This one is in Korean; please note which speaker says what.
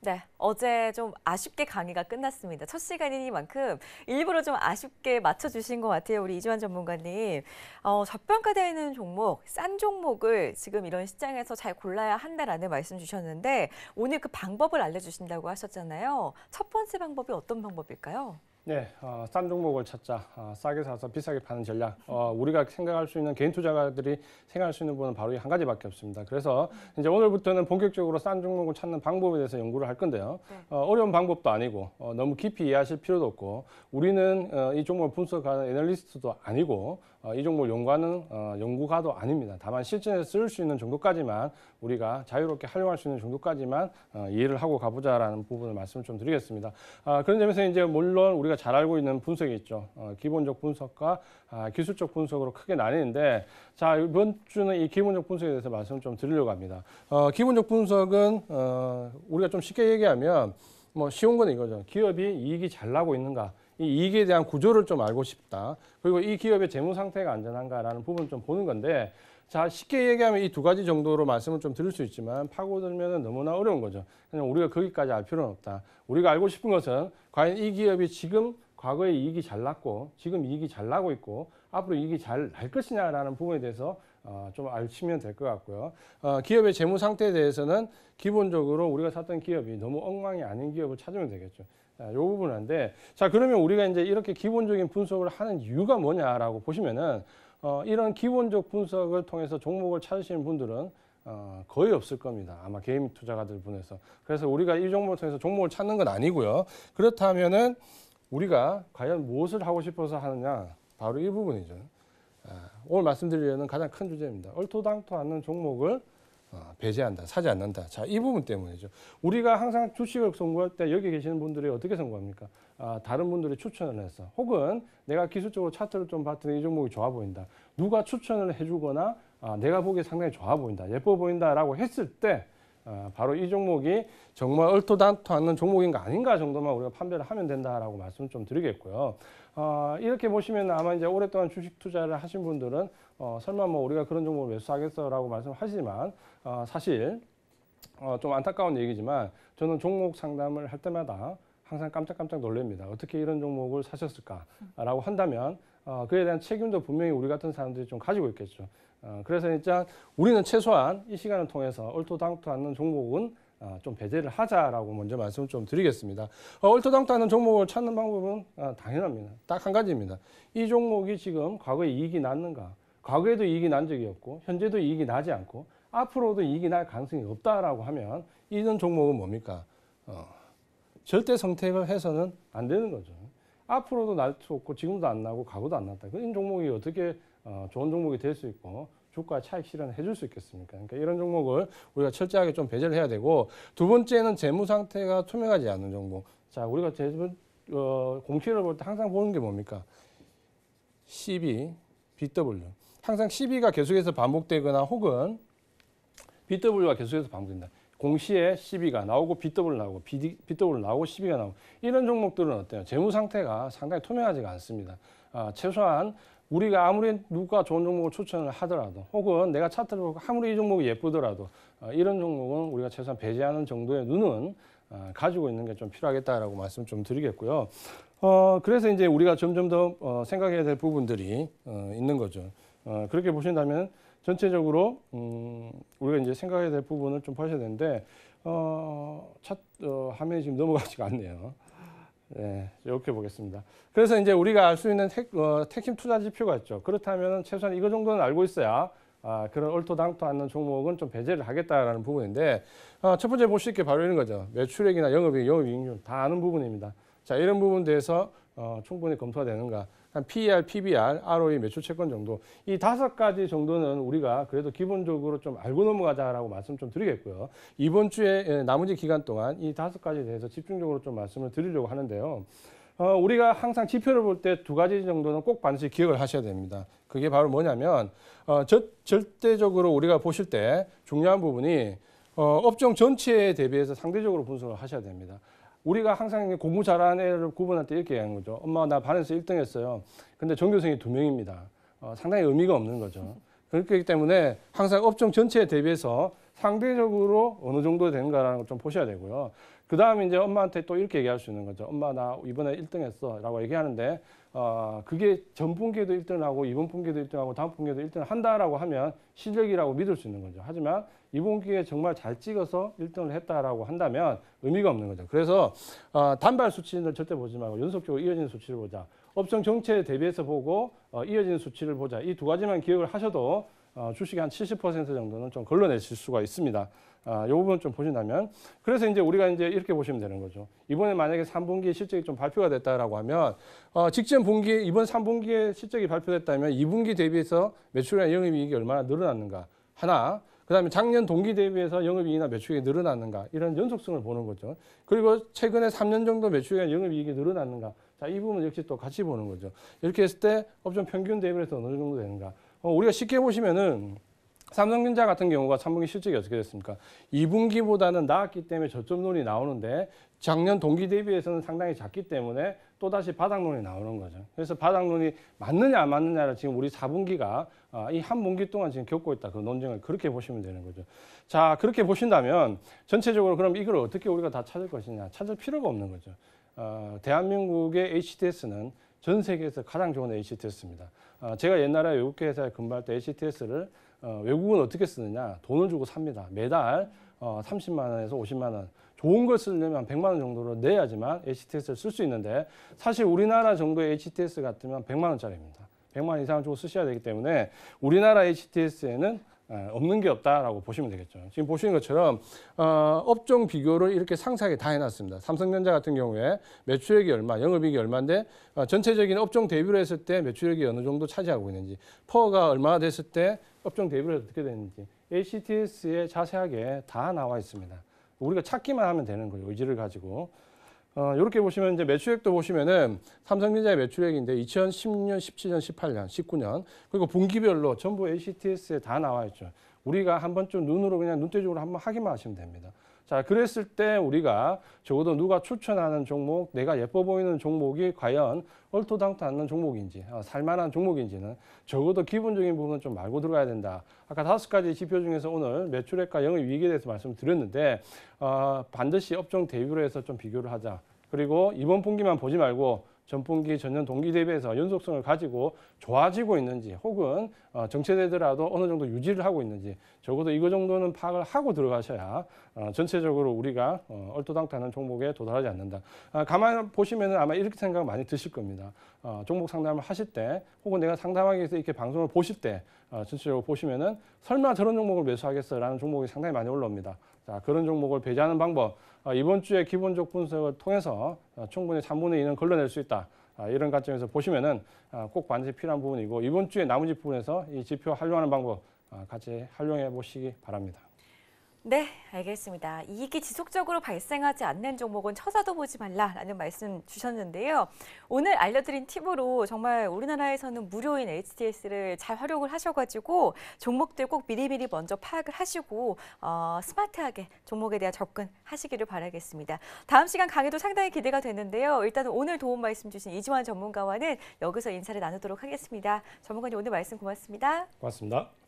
Speaker 1: 네, 어제 좀 아쉽게 강의가 끝났습니다. 첫 시간이니만큼 일부러 좀 아쉽게 맞춰주신 것 같아요, 우리 이주환 전문가님. 저평가되어 있는 종목, 싼 종목을 지금 이런 시장에서 잘 골라야 한다라는 말씀 주셨는데 오늘 그 방법을 알려주신다고 하셨잖아요. 첫 번째 방법이 어떤 방법일까요?
Speaker 2: 네, 싼 종목을 찾자. 싸게 사서 비싸게 파는 전략. 우리가 생각할 수 있는 개인 투자가들이 생각할 수 있는 부분은 바로 이 한 가지밖에 없습니다. 그래서 이제 오늘부터는 본격적으로 싼 종목을 찾는 방법에 대해서 연구를 할 건데요.
Speaker 1: 네.
Speaker 2: 어려운 방법도 아니고 너무 깊이 이해하실 필요도 없고 우리는 이 종목을 분석하는 애널리스트도 아니고 이 종목을 연구하는 연구가도 아닙니다. 다만 실전에서 쓸 수 있는 정도까지만 우리가 자유롭게 활용할 수 있는 정도까지만 이해를 하고 가보자라는 부분을 말씀을 좀 드리겠습니다. 그런 점에서 이제 물론 우리가 잘 알고 있는 분석이 있죠. 기본적 분석과 기술적 분석으로 크게 나뉘는데 자, 이번 주는 이 기본적 분석에 대해서 말씀을 좀 드리려고 합니다. 기본적 분석은 우리가 좀 쉽게 얘기하면 뭐 쉬운 건 이거죠. 기업이 이익이 잘 나고 있는가. 이 이익에 대한 구조를 좀 알고 싶다. 그리고 이 기업의 재무 상태가 안전한가라는 부분을 좀 보는 건데 자, 쉽게 얘기하면 이 두 가지 정도로 말씀을 좀 드릴 수 있지만 파고들면 너무나 어려운 거죠. 그냥 우리가 거기까지 알 필요는 없다. 우리가 알고 싶은 것은 과연 이 기업이 지금 과거에 이익이 잘 났고 지금 이익이 잘 나고 있고 앞으로 이익이 잘 날 것이냐라는 부분에 대해서 좀 알시면 될 것 같고요. 기업의 재무 상태에 대해서는 기본적으로 우리가 샀던 기업이 너무 엉망이 아닌 기업을 찾으면 되겠죠. 이 부분인데 자, 그러면 우리가 이제 이렇게 기본적인 분석을 하는 이유가 뭐냐라고 보시면은 이런 기본적 분석을 통해서 종목을 찾으시는 분들은 거의 없을 겁니다. 아마 개인 투자가들 분에서. 그래서 우리가 이 종목을 통해서 종목을 찾는 건 아니고요. 그렇다면은 우리가 과연 무엇을 하고 싶어서 하느냐? 바로 이 부분이죠. 오늘 말씀드리려는 가장 큰 주제입니다. 얼토당토 않는 종목을 배제한다, 사지 않는다. 자, 이 부분 때문이죠. 우리가 항상 주식을 선고할 때 여기 계시는 분들이 어떻게 선고합니까? 다른 분들이 추천을 해서 혹은 내가 기술적으로 차트를 좀 봤더니 이 종목이 좋아 보인다. 누가 추천을 해주거나 내가 보기에 상당히 좋아 보인다, 예뻐 보인다라고 했을 때 바로 이 종목이 정말 얼토당토 않는 종목인가 아닌가 정도만 우리가 판별을 하면 된다라고 말씀을 좀 드리겠고요. 이렇게 보시면 아마 이제 오랫동안 주식 투자를 하신 분들은 설마 뭐 우리가 그런 종목을 매수하겠어라고 말씀하시지만 사실 좀 안타까운 얘기지만 저는 종목 상담을 할 때마다 항상 깜짝깜짝 놀랍니다. 어떻게 이런 종목을 사셨을까라고 한다면 그에 대한 책임도 분명히 우리 같은 사람들이 좀 가지고 있겠죠. 그래서 일단 우리는 최소한 이 시간을 통해서 얼토당토 않는 종목은 좀 배제를 하자라고 먼저 말씀을 좀 드리겠습니다. 얼토당토 않는 종목을 찾는 방법은 당연합니다. 딱 한 가지입니다. 이 종목이 지금 과거에 이익이 났는가? 과거에도 이익이 난 적이 없고 현재도 이익이 나지 않고 앞으로도 이익이 날 가능성이 없다라고 하면 이런 종목은 뭡니까? 절대 선택을 해서는 안 되는 거죠. 앞으로도 날 수 없고 지금도 안 나고 과거도 안 났다. 이 종목이 어떻게 좋은 종목이 될 수 있고 주가 차익 실현을 해줄 수 있겠습니까? 그러니까 이런 종목을 우리가 철저하게 좀 배제를 해야 되고 두 번째는 재무 상태가 투명하지 않는 종목. 자, 우리가 공시를 볼 때 항상 보는 게 뭡니까? CB, BW. 항상 CB가 계속해서 반복되거나 혹은 BW가 계속해서 반복된다. 공시에 CB가 나오고 BW 나오고 BW 나오고 CB가 나오고 이런 종목들은 어때요? 재무 상태가 상당히 투명하지가 않습니다. 최소한 우리가 아무리 누가 좋은 종목을 추천을 하더라도 혹은 내가 차트를 보고 아무리 이 종목이 예쁘더라도 이런 종목은 우리가 최소한 배제하는 정도의 눈은 가지고 있는 게 좀 필요하겠다라고 말씀 좀 드리겠고요. 그래서 이제 우리가 점점 더 생각해야 될 부분들이 있는 거죠. 그렇게 보신다면 전체적으로 우리가 이제 생각해야 될 부분을 좀 보셔야 되는데 화면이 지금 넘어가지가 않네요. 네, 이렇게 보겠습니다. 그래서 이제 우리가 알 수 있는 핵심 투자 지표가 있죠. 그렇다면 최소한 이거 정도는 알고 있어야 그런 얼토당토 않는 종목은 좀 배제를 하겠다라는 부분인데 첫 번째 보실 게 바로 이런 거죠. 매출액이나 영업이익, 영업이익률 다 아는 부분입니다. 자, 이런 부분에 대해서 충분히 검토가 되는가. 한 PER, PBR, ROE, 매출 채권 정도 이 5가지 정도는 우리가 그래도 기본적으로 좀 알고 넘어가자라고 말씀 좀 드리겠고요. 이번 주에 나머지 기간 동안 이 5가지에 대해서 집중적으로 좀 말씀을 드리려고 하는데요. 우리가 항상 지표를 볼 때 2가지 정도는 꼭 반드시 기억을 하셔야 됩니다. 그게 바로 뭐냐면 절대적으로 우리가 보실 때 중요한 부분이 업종 전체에 대비해서 상대적으로 분석을 하셔야 됩니다. 우리가 항상 공부 잘하는 애를 구분할 때 이렇게 얘기하는 거죠. 엄마 나 반에서 1등 했어요. 근데 전교생이 2명입니다. 상당히 의미가 없는 거죠. 그렇기 때문에 항상 업종 전체에 대비해서 상대적으로 어느 정도 되는가라는 걸 좀 보셔야 되고요. 그 다음에 이제 엄마한테 또 이렇게 얘기할 수 있는 거죠. 엄마 나 이번에 1등 했어 라고 얘기하는데 그게 전 분기에도 1등을 하고 이번 분기에도 1등하고 다음 분기에도 1등을 한다라고 하면 실력이라고 믿을 수 있는 거죠. 하지만 이번 기회에 정말 잘 찍어서 1등을 했다라고 한다면 의미가 없는 거죠. 그래서 단발 수치는 절대 보지 말고 연속적으로 이어지는 수치를 보자. 업종 정체에 대비해서 보고 이어지는 수치를 보자. 이 두 가지만 기억을 하셔도 주식의 한 70% 정도는 좀 걸러내실 수가 있습니다. 이 부분 좀 보신다면. 그래서 이제 우리가 이제 이렇게 보시면 되는 거죠. 이번에 만약에 3분기 실적이 좀 발표가 됐다라고 하면, 직전 분기, 이번 3분기에 실적이 발표됐다면 2분기 대비해서 매출이나 영업이익이 얼마나 늘어났는가. 하나. 그 다음에 작년 동기 대비해서 영업이익이나 매출이 늘어났는가. 이런 연속성을 보는 거죠. 그리고 최근에 3년 정도 매출이나 영업이익이 늘어났는가. 자, 이 부분 역시 또 같이 보는 거죠. 이렇게 했을 때 업종 평균 대비해서 어느 정도 되는가. 우리가 쉽게 보시면은 삼성전자 같은 경우가 3분기 실적이 어떻게 됐습니까? 2분기보다는 나았기 때문에 저점론이 나오는데 작년 동기 대비해서는 상당히 작기 때문에 또다시 바닥론이 나오는 거죠. 그래서 바닥론이 맞느냐 안 맞느냐를 지금 우리 4분기가 이 한 분기 동안 지금 겪고 있다. 그 논쟁을 그렇게 보시면 되는 거죠. 자, 그렇게 보신다면 전체적으로 그럼 이걸 어떻게 우리가 다 찾을 것이냐? 찾을 필요가 없는 거죠. 대한민국의 HTS는 전 세계에서 가장 좋은 HTS입니다. 제가 옛날에 외국계 회사에 근무할 때 HTS를 외국은 어떻게 쓰느냐? 돈을 주고 삽니다. 매달 30만 원에서 50만 원. 좋은 걸 쓰려면 100만 원 정도로 내야지만 HTS를 쓸 수 있는데 사실 우리나라 정도의 HTS 같으면 100만 원짜리입니다. 100만 원 이상 주고 쓰셔야 되기 때문에 우리나라 HTS에는 없는 게 없다라고 보시면 되겠죠. 지금 보시는 것처럼 업종 비교를 이렇게 상세하게 다 해놨습니다. 삼성전자 같은 경우에 매출액이 얼마, 영업이익이 얼마인데 전체적인 업종 대비로 했을 때 매출액이 어느 정도 차지하고 있는지, 퍼가 얼마나 됐을 때 업종 대비로 어떻게 되는지 HTS에 자세하게 다 나와 있습니다. 우리가 찾기만 하면 되는 거예요. 의지를 가지고. 이렇게 보시면 이제 매출액도 보시면은 삼성전자의 매출액인데 2016년, 17년, 18년, 19년 그리고 분기별로 전부 HTS에 다 나와 있죠. 우리가 한 번쯤 눈으로 그냥 눈대중으로 한번 확인만 하시면 됩니다. 자, 그랬을 때 우리가 적어도 누가 추천하는 종목, 내가 예뻐 보이는 종목이 과연 얼토당토 않는 종목인지, 살만한 종목인지는 적어도 기본적인 부분은 좀 알고 들어가야 된다. 아까 5가지 지표 중에서 오늘 매출액과 영업이익에 대해서 말씀드렸는데 반드시 업종 대비로 해서 좀 비교를 하자. 그리고 이번 분기만 보지 말고 전분기, 전년 동기 대비해서 연속성을 가지고 좋아지고 있는지 혹은 정체되더라도 어느 정도 유지를 하고 있는지 적어도 이거 정도는 파악을 하고 들어가셔야 전체적으로 우리가 얼토당토하는 종목에 도달하지 않는다. 가만히 보시면 아마 이렇게 생각 많이 드실 겁니다. 종목 상담을 하실 때 혹은 내가 상담하기 위해서 이렇게 방송을 보실 때 전체적으로 보시면은 설마 저런 종목을 매수하겠어라는 종목이 상당히 많이 올라옵니다. 자, 그런 종목을 배제하는 방법, 이번 주에 기본적 분석을 통해서 충분히 3분의 2는 걸러낼 수 있다. 이런 관점에서 보시면은 꼭 반드시 필요한 부분이고 이번 주에 나머지 부분에서 이 지표 활용하는 방법 같이 활용해 보시기 바랍니다.
Speaker 1: 네, 알겠습니다. 이익이 지속적으로 발생하지 않는 종목은 쳐다도 보지 말라라는 말씀 주셨는데요. 오늘 알려드린 팁으로 정말 우리나라에서는 무료인 HTS를 잘 활용을 하셔가지고 종목들 꼭 미리미리 먼저 파악을 하시고 스마트하게 종목에 대한 접근하시기를 바라겠습니다. 다음 시간 강의도 상당히 기대가 되는데요. 일단은 오늘 도움 말씀 주신 이지환 전문가와는 여기서 인사를 나누도록 하겠습니다. 전문가님 오늘 말씀 고맙습니다.
Speaker 2: 고맙습니다.